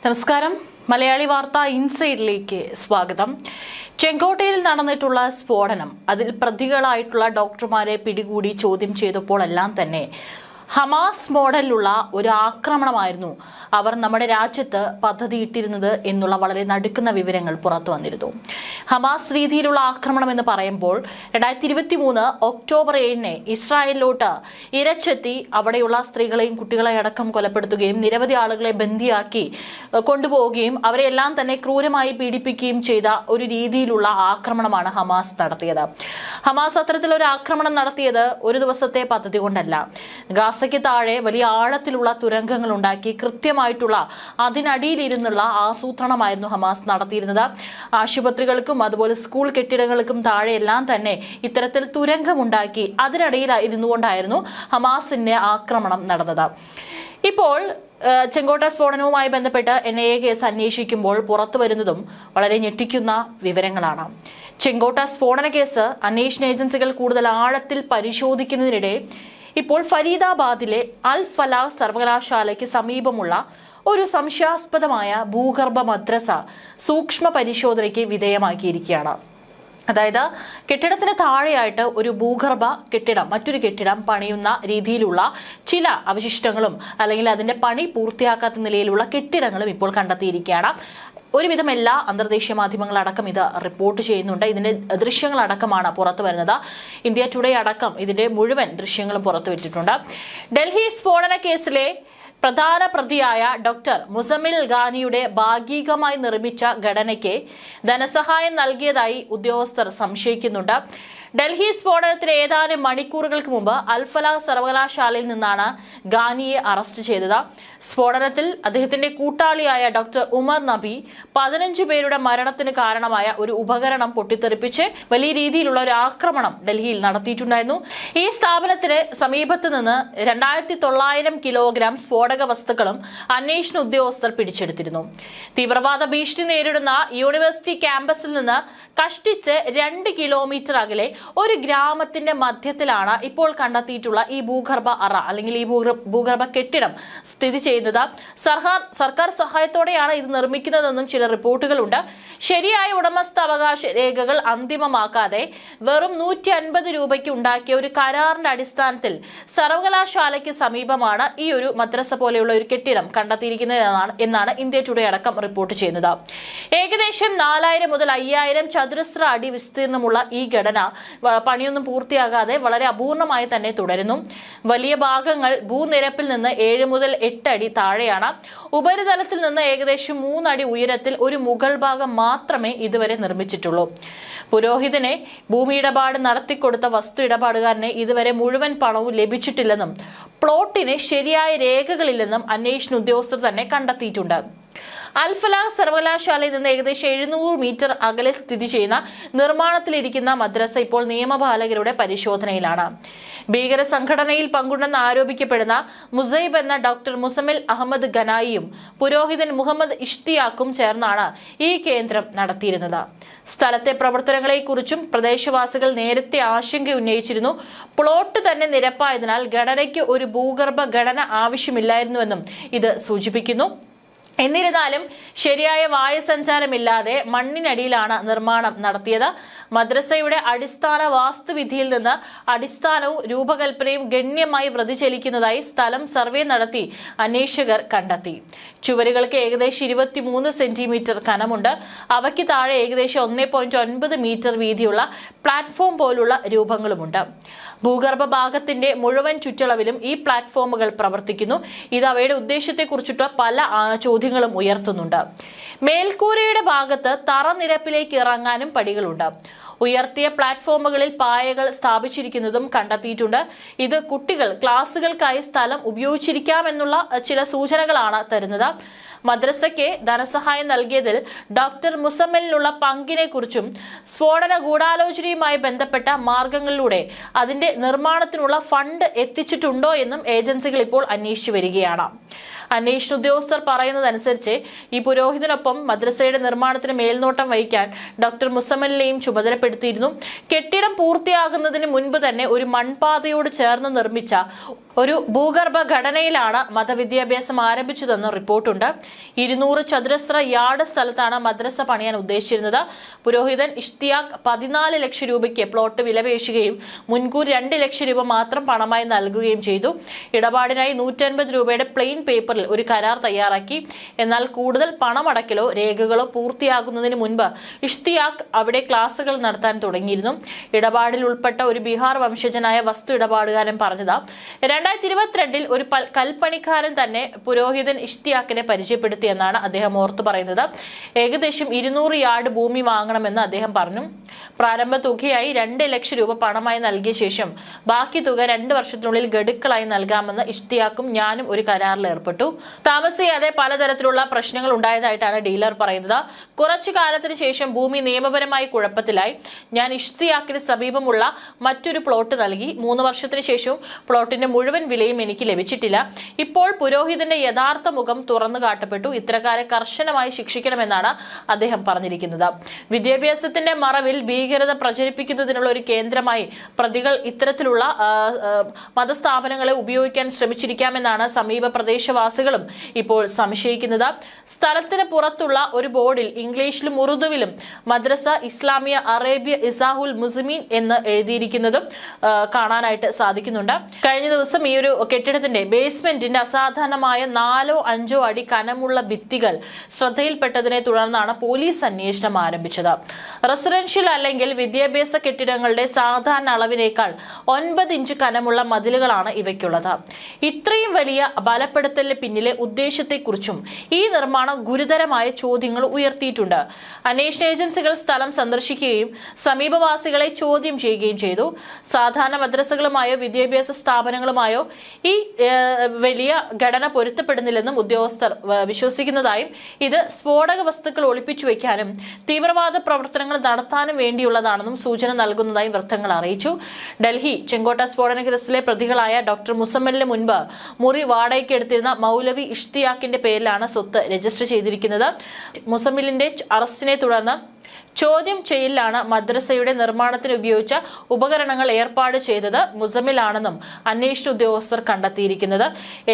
നമസ്കാരം. മലയാളി വാർത്ത ഇൻസൈഡിലേക്ക് സ്വാഗതം. ചെങ്കോട്ടയിൽ നടന്നിട്ടുള്ള സ്ഫോടനം, അതിൽ പ്രതികളായിട്ടുള്ള ഡോക്ടർമാരെ പിടികൂടി ചോദ്യം ചെയ്തപ്പോഴെല്ലാം തന്നെ ഹമാസ് മോഡലിലുള്ള ഒരു ആക്രമണമായിരുന്നു അവർ നമ്മുടെ രാജ്യത്ത് പദ്ധതിയിട്ടിരുന്നത് എന്നുള്ള വളരെ നടുക്കുന്ന വിവരങ്ങൾ പുറത്തു വന്നിരുന്നു. ഹമാസ് രീതിയിലുള്ള ആക്രമണം എന്ന് പറയുമ്പോൾ 2023 ഒക്ടോബർ 7 ഇസ്രായേലിലോട്ട് ഇരച്ചെത്തി അവിടെയുള്ള സ്ത്രീകളെയും കുട്ടികളെയും അടക്കം കൊലപ്പെടുത്തുകയും നിരവധി ആളുകളെ ബന്ദിയാക്കി കൊണ്ടുപോവുകയും അവരെല്ലാം തന്നെ ക്രൂരമായി പീഡിപ്പിക്കുകയും ചെയ്ത ഒരു രീതിയിലുള്ള ആക്രമണമാണ് ഹമാസ് നടത്തിയത്. ഹമാസ് അത്തരത്തിലൊരു ആക്രമണം നടത്തിയത് ഒരു ദിവസത്തെ പദ്ധതി കൊണ്ടല്ല. ഗാസയ്ക്ക് താഴെ വലിയ ആഴത്തിലുള്ള തുരങ്കങ്ങൾ ഉണ്ടാക്കി കൃത്യമായിട്ടുള്ള അതിനടിയിലിരുന്നുള്ള ആസൂത്രണമായിരുന്നു ഹമാസ് നടത്തിയിരുന്നത്. ആശുപത്രികൾക്കും അതുപോലെ സ്കൂൾ കെട്ടിടങ്ങൾക്കും താഴെയെല്ലാം തന്നെ ഇത്തരത്തിൽ തുരങ്കമുണ്ടാക്കി അതിനിടയിൽ ഇരുന്നുകൊണ്ടായിരുന്നു ഹമാസിന്റെ ആക്രമണം നടന്നത്. ഇപ്പോൾ ചെങ്കോട്ട സ്ഫോടനവുമായി ബന്ധപ്പെട്ട് NIA കേസ് അന്വേഷിക്കുമ്പോൾ പുറത്തു വരുന്നതും വളരെ ഞെട്ടിക്കുന്ന വിവരങ്ങളാണ്. ചെങ്കോട്ട സ്ഫോടന കേസ് അന്വേഷണ ഏജൻസികൾ കൂടുതൽ ആഴത്തിൽ പരിശോധിക്കുന്നതിനിടെ ഇപ്പോൾ ഫരീദാബാദിലെ അൽ ഫലാഹ് സർവകലാശാലയ്ക്ക് സമീപമുള്ള ഒരു സംശയാസ്പദമായ ഭൂഗർഭ മദ്രസ സൂക്ഷ്മ പരിശോധനയ്ക്ക് വിധേയമാക്കിയിരിക്കുകയാണ്. അതായത് കെട്ടിടത്തിന് താഴെയായിട്ട് ഒരു ഭൂഗർഭ കെട്ടിടം, മറ്റൊരു കെട്ടിടം പണിയുന്ന രീതിയിലുള്ള ചില അവശിഷ്ടങ്ങളും അല്ലെങ്കിൽ അതിന്റെ പണി പൂർത്തിയാക്കാത്ത നിലയിലുള്ള കെട്ടിടങ്ങളും ഇപ്പോൾ കണ്ടെത്തിയിരിക്കുകയാണ്. ഒരുവിധം എല്ലാ അന്തർദേശീയ മാധ്യമങ്ങളടക്കം ഇത് റിപ്പോർട്ട് ചെയ്യുന്നുണ്ട്. ഇതിന്റെ ദൃശ്യങ്ങളടക്കമാണ് പുറത്തു വരുന്നത്. ഇന്ത്യ ടുഡേ അടക്കം ഇതിന്റെ മുഴുവൻ ദൃശ്യങ്ങളും പുറത്തുവിട്ടിട്ടുണ്ട്. ഡൽഹി സ്ഫോടന കേസിലെ പ്രധാന പ്രതിയായ ഡോക്ടർ മുസമ്മിൽ ഖാനിയുടെ ഭാഗികമായി നിർമ്മിച്ച ഘടനയ്ക്ക് ധനസഹായം നൽകിയതായി ഉദ്യോഗസ്ഥർ സംശയിക്കുന്നുണ്ട്. ഡൽഹി സ്ഫോടനത്തിന് ഏതാനും മണിക്കൂറുകൾക്ക് മുമ്പ് അൽ ഫലാഹ് സർവകലാശാലയിൽ നിന്നാണ് ഖാനിയെ അറസ്റ്റ് ചെയ്തത്. സ്ഫോടനത്തിൽ അദ്ദേഹത്തിന്റെ കൂട്ടാളിയായ ഡോക്ടർ ഉമർ നബി 15 പേരുടെ മരണത്തിന് കാരണമായ ഒരു ഉപകരണം പൊട്ടിത്തെറിപ്പിച്ച് വലിയ രീതിയിലുള്ള ഒരു ആക്രമണം ഡൽഹിയിൽ നടത്തിയിട്ടുണ്ടായിരുന്നു. ഈ സ്ഥാപനത്തിന് സമീപത്ത് നിന്ന് 2900 കിലോഗ്രാം സ്ഫോടക വസ്തുക്കളും അന്വേഷണ ഉദ്യോഗസ്ഥർ പിടിച്ചെടുത്തിരുന്നു. തീവ്രവാദ ഭീഷണി നേരിടുന്ന യൂണിവേഴ്സിറ്റി ക്യാമ്പസിൽ നിന്ന് കഷ്ടിച്ച് 2 കിലോമീറ്റർ അകലെ ഒരു ഗ്രാമത്തിന്റെ മധ്യത്തിലാണ് ഇപ്പോൾ കണ്ടെത്തിയിട്ടുള്ള ഈ ഭൂഗർഭ അറ അല്ലെങ്കിൽ ഈ ഭൂഗർഭ കെട്ടിടം സ്ഥിതി ചെയ്യുന്നത്. സർക്കാർ സഹായത്തോടെയാണ് ഇത് നിർമ്മിക്കുന്നതെന്നും ചില റിപ്പോർട്ടുകളുണ്ട്. ശരിയായ ഉടമസ്ഥാവകാശ രേഖകൾ അന്തിമമാക്കാതെ വെറും 150 രൂപയ്ക്ക് ഉണ്ടാക്കിയ ഒരു കരാറിന്റെ അടിസ്ഥാനത്തിൽ സർവകലാശാലയ്ക്ക് സമീപമാണ് ഈ ഒരു മദ്രസ പോലെയുള്ള ഒരു കെട്ടിടം കണ്ടെത്തിയിരിക്കുന്നത് എന്നാണ് ഇന്ത്യ ടുഡേ അടക്കം റിപ്പോർട്ട് ചെയ്യുന്നത്. ഏകദേശം 4000 മുതൽ 5000 ചതുരശ്ര അടി വിസ്തീർണമുള്ള ഈ ഘടന പണിയൊന്നും പൂർത്തിയാകാതെ വളരെ അപൂർണമായി തന്നെ തുടരുന്നു. വലിയ ഭാഗങ്ങൾ ഭൂനിരപ്പിൽ നിന്ന് 7 മുതൽ 8 അടി താഴെയാണ്. ഉപരിതലത്തിൽ നിന്ന് ഏകദേശം 3 അടി ഉയരത്തിൽ ഒരു മുകൾ ഭാഗം മാത്രമേ ഇതുവരെ നിർമ്മിച്ചിട്ടുള്ളൂ. പുരോഹിതനെ ഭൂമി ഇടപാട് നടത്തിക്കൊടുത്ത വസ്തു ഇടപാടുകാരനെ ഇതുവരെ മുഴുവൻ പണവും ലഭിച്ചിട്ടില്ലെന്നും പ്ലോട്ടിന് ശരിയായ രേഖകളില്ലെന്നും അന്വേഷണ ഉദ്യോഗസ്ഥർ തന്നെ കണ്ടെത്തിയിട്ടുണ്ട്. അൽ ഫലാഹ് സർവകലാശാലയിൽ നിന്ന് ഏകദേശം 700 മീറ്റർ അകലെ സ്ഥിതി ചെയ്യുന്ന നിർമ്മാണത്തിലിരിക്കുന്ന മദ്രസ ഇപ്പോൾ നിയമപാലകരുടെ പരിശോധനയിലാണ്. ഭീകര സംഘടനയിൽ പങ്കുണ്ടെന്ന് ആരോപിക്കപ്പെടുന്ന മുസൈബ് എന്ന ഡോക്ടർ മുസമ്മിൽ അഹമ്മദ് ഖനായിയും പുരോഹിതൻ മുഹമ്മദ് ഇഷ്തിയാഖും ചേർന്നാണ് ഈ കേന്ദ്രം നടത്തിയിരുന്നത്. സ്ഥലത്തെ പ്രവർത്തനങ്ങളെക്കുറിച്ചും പ്രദേശവാസികൾ നേരത്തെ ആശങ്ക ഉന്നയിച്ചിരുന്നു. പ്ലോട്ട് തന്നെ നിരപ്പായതിനാൽ ഘടനയ്ക്ക് ഒരു ഭൂഗർഭ ഘടന ആവശ്യമില്ലായിരുന്നുവെന്നും ഇത് സൂചിപ്പിക്കുന്നു. എന്നിരുന്നാലും ശരിയായ വായുസഞ്ചാരമില്ലാതെ മണ്ണിനടിയിലാണ് നിർമ്മാണം നടത്തിയത്. മദ്രസയുടെ അടിസ്ഥാന വാസ്തുവിധിയിൽ നിന്ന് അടിസ്ഥാനവും രൂപകൽപ്പനയും ഗണ്യമായി വ്യതിചലിക്കുന്നതായി സ്ഥലം സർവേ നടത്തി അന്വേഷകർ കണ്ടെത്തി. ചുവരുകൾക്ക് ഏകദേശം 23 സെന്റിമീറ്റർ കനമുണ്ട്. അവയ്ക്ക് താഴെ ഏകദേശം 1.9 മീറ്റർ വീതിയുള്ള പ്ലാറ്റ്ഫോം പോലുള്ള രൂപങ്ങളുമുണ്ട്. ഭൂഗർഭ ഭാഗത്തിന്റെ മുഴുവൻ ചുറ്റളവിലും ഈ പ്ലാറ്റ്ഫോമുകൾ പ്രവർത്തിക്കുന്നു. ഇത് അവയുടെ ഉദ്ദേശത്തെക്കുറിച്ചിട്ട് പല ചോദ്യങ്ങളും ഉയർത്തുന്നുണ്ട്. മേൽക്കൂരയുടെ ഭാഗത്ത് തറനിരപ്പിലേക്ക് ഇറങ്ങാനും പടികളുണ്ട്. ഉയർത്തിയ പ്ലാറ്റ്ഫോമുകളിൽ പായകൾ സ്ഥാപിച്ചിരിക്കുന്നതും കണ്ടെത്തിയിട്ടുണ്ട്. ഇത് കുട്ടികൾ ക്ലാസുകൾക്കായി സ്ഥലം ഉപയോഗിച്ചിരിക്കാമെന്നുള്ള ചില സൂചനകളാണ് തരുന്നത്. മദ്രസയ്ക്ക് ധനസഹായം നൽകിയതിൽ ഡോക്ടർ മുസമ്മിലിനുള്ള പങ്കിനെ കുറിച്ചും സ്ഫോടന ഗൂഢാലോചനയുമായി ബന്ധപ്പെട്ട മാർഗങ്ങളിലൂടെ അതിന്റെ നിർമ്മാണത്തിനുള്ള ഫണ്ട് എത്തിച്ചിട്ടുണ്ടോ എന്നും ഏജൻസികൾ ഇപ്പോൾ അന്വേഷിച്ചു വരികയാണ്. അന്വേഷണ ഉദ്യോഗസ്ഥർ പറയുന്നതനുസരിച്ച് ഈ പുരോഹിതനൊപ്പം മദ്രസയുടെ നിർമ്മാണത്തിന് മേൽനോട്ടം വഹിക്കാൻ ഡോക്ടർ മുസമ്മിലിനെയും ചുമതലപ്പെടുത്തിയിരുന്നു. കെട്ടിടം പൂർത്തിയാകുന്നതിന് മുൻപ് തന്നെ ഒരു മൺപാതയോട് ചേർന്ന് നിർമ്മിച്ച ഒരു ഭൂഗർഭ ഘടനയിലാണ് മതവിദ്യാഭ്യാസം ആരംഭിച്ചതെന്ന് റിപ്പോർട്ടുണ്ട്. 200 ചതുരശ്ര യാർഡ് സ്ഥലത്താണ് മദ്രസ പണിയാൻ ഉദ്ദേശിച്ചിരുന്നത്. പുരോഹിതൻ ഇഷ്തിയാഖ് 14 ലക്ഷം രൂപയ്ക്ക് പ്ലോട്ട് വിലപേശുകയും മുൻകൂർ 2 ലക്ഷം രൂപ മാത്രം പണമായി നൽകുകയും ചെയ്തു. ഇടപാടിനായി 150 രൂപയുടെ പ്ലെയിൻ പേപ്പറിൽ ഒരു കരാർ തയ്യാറാക്കി. എന്നാൽ കൂടുതൽ പണമടക്കലോ രേഖകളോ പൂർത്തിയാകുന്നതിന് മുൻപ് ഇഷ്തിയാഖ് അവിടെ ക്ലാസുകൾ നടത്താൻ തുടങ്ങിയിരുന്നു. ഇടപാടിൽ ഉൾപ്പെട്ട ഒരു ബീഹാർ വംശജനായ വസ്തു ഇടപാടുകാരൻ പറഞ്ഞത് 2022 ഒരു കൽപ്പണിക്കാരൻ തന്നെ പുരോഹിതൻ ഇഷ്തിയാഖിനെ പരിചയപ്പെടുത്തിയെന്നാണ് അദ്ദേഹം ഓർത്തു പറയുന്നത്. ഏകദേശം 200 യാർഡ് ഭൂമി വാങ്ങണമെന്ന് അദ്ദേഹം പറഞ്ഞു. പ്രാരംഭ തുകയായി 2 ലക്ഷം രൂപ പണമായി നൽകിയ ശേഷം ബാക്കി തുക 2 വർഷത്തിനുള്ളിൽ ഗഡുക്കളായി നൽകാമെന്ന് ഇഷ്തിയാഖും ഞാനും ഒരു കരാറിൽ ഏർപ്പെട്ടു. താമസിയാതെ പലതരത്തിലുള്ള പ്രശ്നങ്ങൾ ഉണ്ടായതായിട്ടാണ് ഡീലർ പറയുന്നത്. കുറച്ചു കാലത്തിന് ശേഷം ഭൂമി നിയമപരമായി കുഴപ്പത്തിലായി. ഞാൻ ഇഷ്തിയാഖിന് സമീപമുള്ള മറ്റൊരു പ്ലോട്ട് നൽകി. 3 വർഷത്തിന് ശേഷവും പ്ലോട്ടിന്റെ മുഴുവൻ വിലയും എനിക്ക് ലഭിച്ചിട്ടില്ല. ഇപ്പോൾ പുരോഹിതന്റെ യഥാർത്ഥ മുഖം തുറന്നു കാട്ടപ്പെട്ടു. ഇത്തരക്കാരെ കർശനമായി ശിക്ഷിക്കണമെന്നാണ് അദ്ദേഹം പറഞ്ഞിരിക്കുന്നത്. വിദ്യാഭ്യാസത്തിന്റെ മറവിൽ ഭീകരത പ്രചരിപ്പിക്കുന്നതിനുള്ള ഒരു കേന്ദ്രമായി പ്രതികൾ ഇത്തരത്തിലുള്ള മതസ്ഥാപനങ്ങളെ ഉപയോഗിക്കാൻ ശ്രമിച്ചിരിക്കാമെന്നാണ് സമീപ പ്രദേശവാസികളും ഇപ്പോൾ സംശയിക്കുന്നത്. സ്ഥലത്തിന് പുറത്തുള്ള ഒരു ബോർഡിൽ ഇംഗ്ലീഷിലും ഉറുദുവിലും മദ്രസ ഇസ്ലാമിയ അറേബ്യ ഇസാഹുൽ മുസ്ലിമീൻ എന്ന് എഴുതിയിരിക്കുന്നതും കാണാനായിട്ട് സാധിക്കുന്നുണ്ട്. കഴിഞ്ഞ ദിവസം ഈ ഒരു കെട്ടിടത്തിന്റെ ബേസ്മെന്റിന്റെ അസാധാരണമായ 4-5 അടി കനമുള്ള ഭിത്തികൾ ശ്രദ്ധയിൽപ്പെട്ടതിനെ തുടർന്നാണ് പോലീസ് അന്വേഷണം ആരംഭിച്ചത്. റെസിഡൻഷ്യൽ അല്ലെങ്കിൽ വിദ്യാഭ്യാസ കെട്ടിടങ്ങളുടെ സാധാരണ അളവിനേക്കാൾ 9 ഇഞ്ച് കനമുള്ള മതിലുകളാണ് ഇവയ്ക്കുള്ളത്. ഇത്രയും വലിയ ബലപ്പെടുത്തലിന് പിന്നിലെ ഉദ്ദേശത്തെക്കുറിച്ചും ഈ നിർമ്മാണം ഗുരുതരമായ ചോദ്യങ്ങൾ ഉയർത്തിയിട്ടുണ്ട്. അന്വേഷണ ഏജൻസികൾ സ്ഥലം സന്ദർശിക്കുകയും സമീപവാസികളെ ചോദ്യം ചെയ്യുകയും ചെയ്തു. സാധാരണ മദ്രസകളുമായോ വിദ്യാഭ്യാസ സ്ഥാപനങ്ങളുമായോ ഈ വലിയ ഘടന പൊരുത്തപ്പെടുന്നില്ലെന്നും ഉദ്യോഗസ്ഥർ വിശ്വസിക്കുന്നതായും ഇത് സ്ഫോടക വസ്തുക്കൾ ഒളിപ്പിച്ചു വയ്ക്കാനും തീവ്രവാദ പ്രവർത്തനങ്ങൾ നടത്താനും വേണ്ടിയുള്ളതാണെന്നും സൂചന നൽകുന്നതായും വൃത്തങ്ങൾ അറിയിച്ചു. ഡൽഹി ചെങ്കോട്ട സ്ഫോടന കേസിലെ പ്രതികളായ ഡോക്ടർ മുസമ്മിലിന് മുൻപ് മുറി വാടകയ്ക്ക് എടുത്തിരുന്ന മൗലവി ഇഷ്തിയാഖിന്റെ പേരിലാണ് സ്വത്ത് രജിസ്റ്റർ ചെയ്തിരിക്കുന്നത്. മുസമ്മിലിന്റെ അറസ്റ്റിനെ തുടർന്ന് ചോദ്യം ചെയ്യലിലാണ് മദ്രസയുടെ നിർമ്മാണത്തിന് ഉപയോഗിച്ച ഉപകരണങ്ങൾ ഏർപ്പാട് ചെയ്തത് മുസമ്മിലാണെന്നും അന്വേഷണ ഉദ്യോഗസ്ഥർ കണ്ടെത്തിയിരിക്കുന്നത്.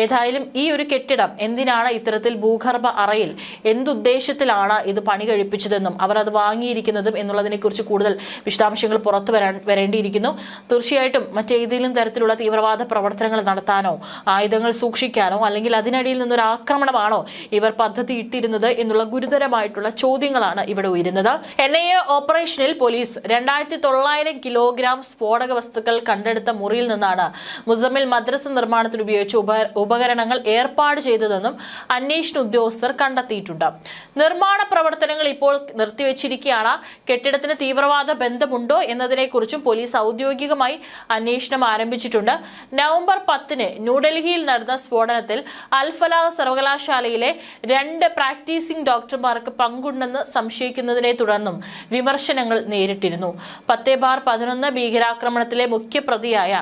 ഏതായാലും ഈ ഒരു കെട്ടിടം എന്തിനാണ് ഇത്തരത്തിൽ ഭൂഗർഭ അറയിൽ എന്തുദ്ദേശത്തിലാണ് ഇത് പണി കഴിപ്പിച്ചതെന്നും അവർ അത് വാങ്ങിയിരിക്കുന്നതും എന്നുള്ളതിനെ കുറിച്ച് കൂടുതൽ വിശദാംശങ്ങൾ പുറത്തു വരേണ്ടിയിരിക്കുന്നു. തീർച്ചയായിട്ടും മറ്റേതെങ്കിലും തരത്തിലുള്ള തീവ്രവാദ പ്രവർത്തനങ്ങൾ നടത്താനോ ആയുധങ്ങൾ സൂക്ഷിക്കാനോ അല്ലെങ്കിൽ അതിനിടയിൽ നിന്നൊരു ആക്രമണമാണോ ഇവർ പദ്ധതി ഇട്ടിരുന്നത് എന്നുള്ള ഗുരുതരമായിട്ടുള്ള ചോദ്യങ്ങളാണ് ഇവിടെ ഉയരുന്നത്. NIA ഓപ്പറേഷനിൽ പോലീസ് 2900 കിലോഗ്രാം സ്ഫോടക വസ്തുക്കൾ കണ്ടെടുത്ത മുറിയിൽ നിന്നാണ് മുസമ്മിൽ മദ്രസ നിർമ്മാണത്തിന് ഉപയോഗിച്ച ഉപകരണങ്ങൾ ഏർപ്പാട് ചെയ്തതെന്നും അന്വേഷണ ഉദ്യോഗസ്ഥർ കണ്ടെത്തിയിട്ടുണ്ട്. നിർമ്മാണ പ്രവർത്തനങ്ങൾ ഇപ്പോൾ നിർത്തിവെച്ചിരിക്കുകയാണ്. കെട്ടിടത്തിന് തീവ്രവാദ ബന്ധമുണ്ടോ എന്നതിനെക്കുറിച്ചും പോലീസ് ഔദ്യോഗികമായി അന്വേഷണം ആരംഭിച്ചിട്ടുണ്ട്. നവംബർ 10 ന്യൂഡൽഹിയിൽ നടന്ന സ്ഫോടനത്തിൽ അൽ-ഫലാഹ് സർവകലാശാലയിലെ 2 പ്രാക്ടീസിംഗ് ഡോക്ടർമാർക്ക് പങ്കുണ്ടെന്ന് സംശയിക്കുന്നതിനെ തുടർന്നും വിമർശനങ്ങൾ നേരിട്ടിരുന്നു. 10/11 ഭീകരാക്രമണത്തിലെ മുഖ്യപ്രതിയായ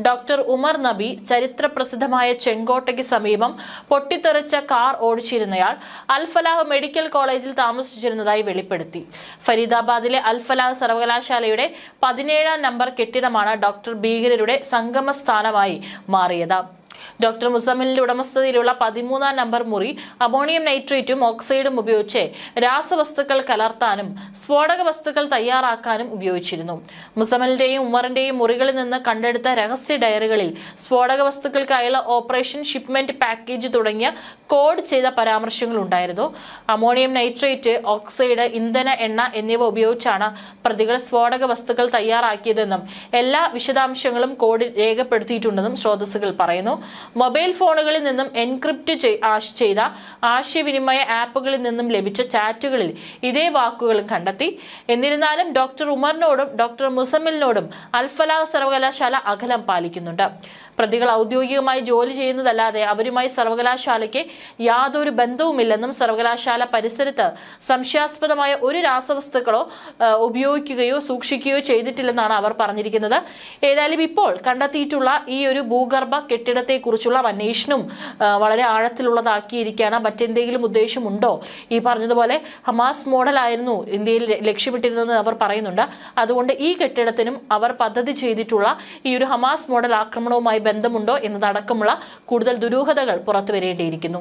ഡോക്ടർ ഉമർ നബി ചരിത്ര പ്രസിദ്ധമായ ചെങ്കോട്ടയ്ക്ക് സമീപം പൊട്ടിത്തെറിച്ച കാർ ഓടിച്ചിരുന്നയാൾ അൽ-ഫലാഹ് മെഡിക്കൽ കോളേജിൽ താമസിച്ചിരുന്നതായി വെളിപ്പെടുത്തി. ഫരീദാബാദിലെ അൽ-ഫലാഹ് സർവകലാശാലയുടെ 17-ാം നമ്പർ കെട്ടിടമാണ് ഡോക്ടർ ഭീകരരുടെ സംഗമ സ്ഥാനമായി മാറിയത്. ഡോക്ടർ മുസമ്മിലിന്റെ ഉടമസ്ഥതയിലുള്ള 13-ാം നമ്പർ മുറി അമോണിയം നൈട്രേറ്റും ഓക്സൈഡും ഉപയോഗിച്ച് രാസവസ്തുക്കൾ കലർത്താനും സ്ഫോടക വസ്തുക്കൾ തയ്യാറാക്കാനും ഉപയോഗിച്ചിരുന്നു. മുസമ്മിലിന്റെയും ഉമറിന്റെയും മുറികളിൽ നിന്ന് കണ്ടെടുത്ത രഹസ്യ ഡയറികളിൽ സ്ഫോടക വസ്തുക്കൾക്കായുള്ള ഓപ്പറേഷൻ ഷിപ്മെന്റ് പാക്കേജ് തുടങ്ങിയ കോഡ് ചെയ്ത പരാമർശങ്ങൾ ഉണ്ടായിരുന്നു. അമോണിയം നൈട്രേറ്റ്, ഓക്സൈഡ്, ഇന്ധന എണ്ണ എന്നിവ ഉപയോഗിച്ചാണ് പ്രതികൾ സ്ഫോടക വസ്തുക്കൾ തയ്യാറാക്കിയതെന്നും എല്ലാ വിശദാംശങ്ങളും കോഡിൽ രേഖപ്പെടുത്തിയിട്ടുണ്ടെന്നും സ്രോതസ്സുകൾ പറയുന്നു. മൊബൈൽ ഫോണുകളിൽ നിന്നും എൻക്രിപ്റ്റ് ചെയ്ത ആശയവിനിമയ ആപ്പുകളിൽ നിന്നും ലഭിച്ച ചാറ്റുകളിൽ ഇതേ വാക്കുകളും കണ്ടെത്തി. എന്നിരുന്നാലും ഡോക്ടർ ഉമറിനോടും ഡോക്ടർ മുസമ്മിലിനോടും അൽ-ഫലാഹ് സർവകലാശാല അകലം പാലിക്കുന്നുണ്ട്. പ്രതികൾ ഔദ്യോഗികമായി ജോലി ചെയ്യുന്നതല്ലാതെ അവരുമായി സർവകലാശാലയ്ക്ക് യാതൊരു ബന്ധവുമില്ലെന്നും സർവകലാശാല പരിസരത്ത് സംശയാസ്പദമായ ഒരു രാസവസ്തുക്കളോ ഉപയോഗിക്കുകയോ സൂക്ഷിക്കുകയോ ചെയ്തിട്ടില്ലെന്നാണ് അവർ പറഞ്ഞിരിക്കുന്നത്. ഏതായാലും ഇപ്പോൾ കണ്ടെത്തിയിട്ടുള്ള ഈ ഒരു ഭൂഗർഭ കെട്ടിടത്തെക്കുറിച്ചുള്ള അന്വേഷണം വളരെ ആഴത്തിലുള്ളതാക്കിയിരിക്കുകയാണ്. മറ്റെന്തെങ്കിലും ഉദ്ദേശമുണ്ടോ? ഈ പറഞ്ഞതുപോലെ ഹമാസ് മോഡലായിരുന്നു ഇന്ത്യയിൽ ലക്ഷ്യമിട്ടിരുന്നതെന്ന് അവർ പറയുന്നുണ്ട്. അതുകൊണ്ട് ഈ കെട്ടിടത്തിനും അവർ പദ്ധതി ചെയ്തിട്ടുള്ള ഈ ഒരു ഹമാസ് മോഡൽ ആക്രമണവുമായി ബന്ധമുണ്ടോ എന്നതടക്കമുള്ള കൂടുതൽ ദുരൂഹതകൾ പുറത്തു വരേണ്ടിയിരിക്കുന്നു.